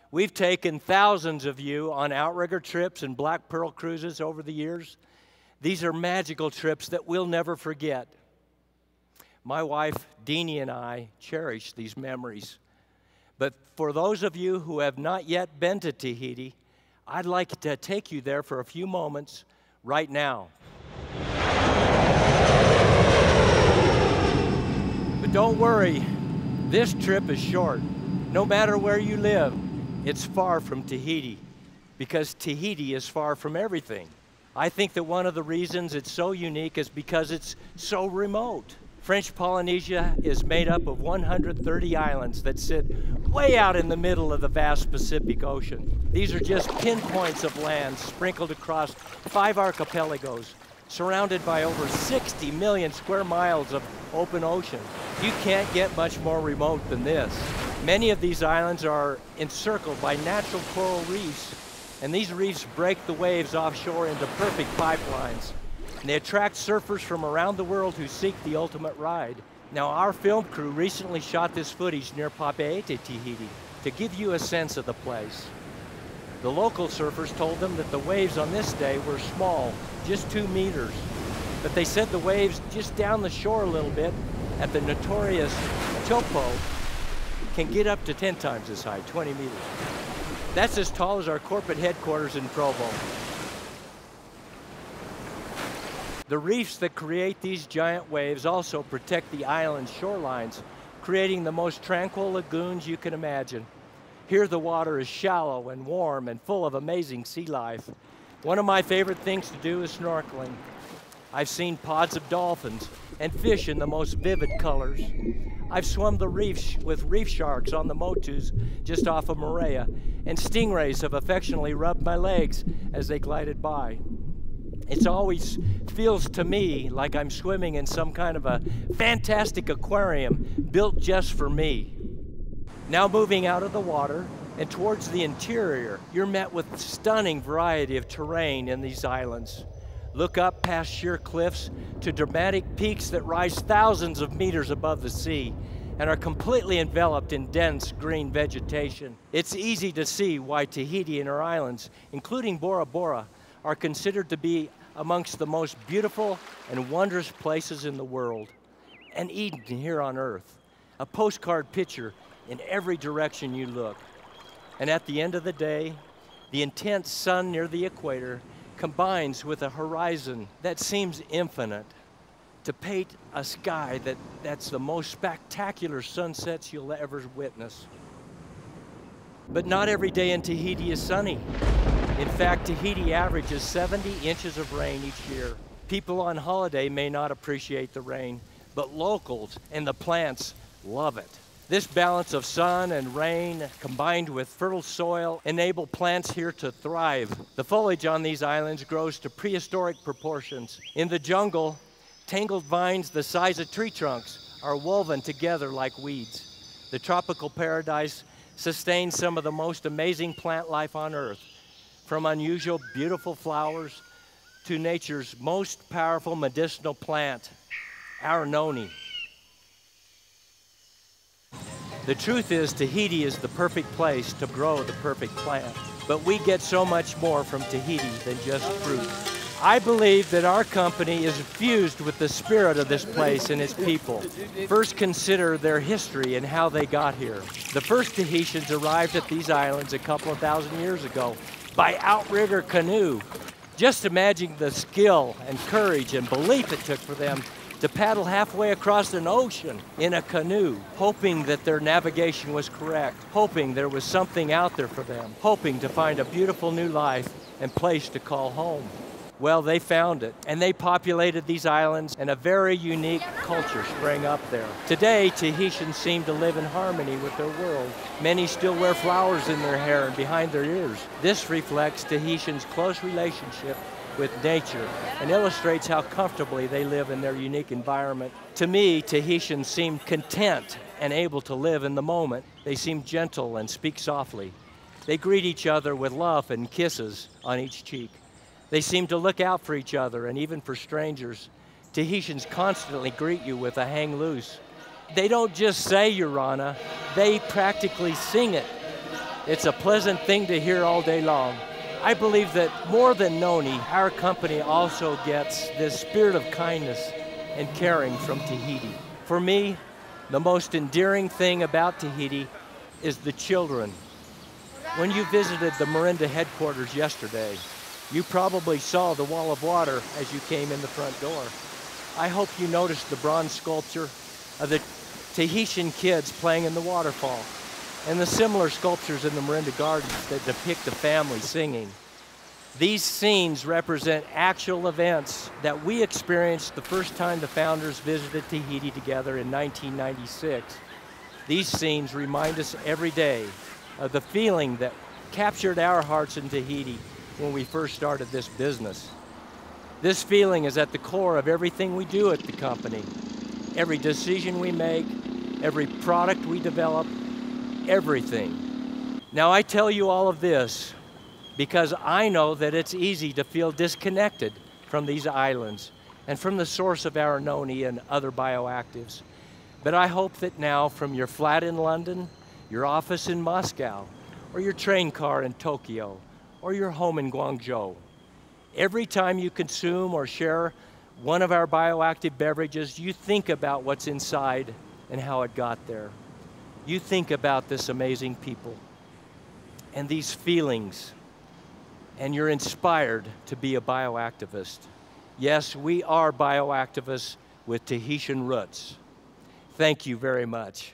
We've taken thousands of you on outrigger trips and black pearl cruises over the years. These are magical trips that we'll never forget. My wife, Deanie, and I cherish these memories. But for those of you who have not yet been to Tahiti, I'd like to take you there for a few moments right now. But don't worry, this trip is short. No matter where you live, it's far from Tahiti, because Tahiti is far from everything. I think that one of the reasons it's so unique is because it's so remote. French Polynesia is made up of 130 islands that sit way out in the middle of the vast Pacific Ocean. These are just pinpoints of land sprinkled across 5 archipelagos, surrounded by over 60 million square miles of open ocean. You can't get much more remote than this. Many of these islands are encircled by natural coral reefs, and these reefs break the waves offshore into perfect pipelines. And they attract surfers from around the world who seek the ultimate ride. Now, our film crew recently shot this footage near Papeete, Tahiti, to give you a sense of the place. The local surfers told them that the waves on this day were small, just 2 meters. But they said the waves just down the shore a little bit at the notorious Topo can get up to 10 times as high, 20 meters. That's as tall as our corporate headquarters in Provo. The reefs that create these giant waves also protect the island's shorelines, creating the most tranquil lagoons you can imagine. Here the water is shallow and warm and full of amazing sea life. One of my favorite things to do is snorkeling. I've seen pods of dolphins and fish in the most vivid colors. I've swum the reefs with reef sharks on the Motus just off of Moorea, and stingrays have affectionately rubbed my legs as they glided by. It always feels to me like I'm swimming in some kind of a fantastic aquarium built just for me. Now moving out of the water and towards the interior, you're met with a stunning variety of terrain in these islands. Look up past sheer cliffs to dramatic peaks that rise thousands of meters above the sea and are completely enveloped in dense green vegetation. It's easy to see why Tahiti and her islands, including Bora Bora, are considered to be amongst the most beautiful and wondrous places in the world. An Eden here on Earth, a postcard picture in every direction you look. And at the end of the day, the intense sun near the equator combines with a horizon that seems infinite to paint a sky that's the most spectacular sunsets you'll ever witness. But not every day in Tahiti is sunny. In fact, Tahiti averages 70 inches of rain each year. People on holiday may not appreciate the rain, but locals and the plants love it. This balance of sun and rain, combined with fertile soil, enable plants here to thrive. The foliage on these islands grows to prehistoric proportions. In the jungle, tangled vines the size of tree trunks are woven together like weeds. The tropical paradise sustains some of the most amazing plant life on Earth, from unusual, beautiful flowers to nature's most powerful medicinal plant, our noni. The truth is, Tahiti is the perfect place to grow the perfect plant. But we get so much more from Tahiti than just fruit. I believe that our company is fused with the spirit of this place and its people. First, consider their history and how they got here. The first Tahitians arrived at these islands a couple of thousand years ago by outrigger canoe. Just imagine the skill and courage and belief it took for them to paddle halfway across an ocean in a canoe, hoping that their navigation was correct, hoping there was something out there for them, hoping to find a beautiful new life and place to call home. Well, they found it, and they populated these islands, and a very unique culture sprang up there. Today, Tahitians seem to live in harmony with their world. Many still wear flowers in their hair and behind their ears. This reflects Tahitians' close relationship with nature and illustrates how comfortably they live in their unique environment. To me, Tahitians seem content and able to live in the moment. They seem gentle and speak softly. They greet each other with love and kisses on each cheek. They seem to look out for each other and even for strangers. Tahitians constantly greet you with a hang loose. They don't just say Urana, they practically sing it. It's a pleasant thing to hear all day long. I believe that more than Noni, our company also gets this spirit of kindness and caring from Tahiti. For me, the most endearing thing about Tahiti is the children. When you visited the Morinda headquarters yesterday, you probably saw the wall of water as you came in the front door. I hope you noticed the bronze sculpture of the Tahitian kids playing in the waterfall, and the similar sculptures in the Morinda Gardens that depict a family singing. These scenes represent actual events that we experienced the first time the founders visited Tahiti together in 1996. These scenes remind us every day of the feeling that captured our hearts in Tahiti when we first started this business. This feeling is at the core of everything we do at the company. Every decision we make, every product we develop, everything. Now I tell you all of this because I know that it's easy to feel disconnected from these islands and from the source of our noni and other bioactives. But I hope that now from your flat in London, your office in Moscow, or your train car in Tokyo, or your home in Guangzhou, every time you consume or share one of our bioactive beverages, you think about what's inside and how it got there. You think about this amazing people and these feelings, and you're inspired to be a bioactivist. Yes, we are bioactivists with Tahitian roots. Thank you very much.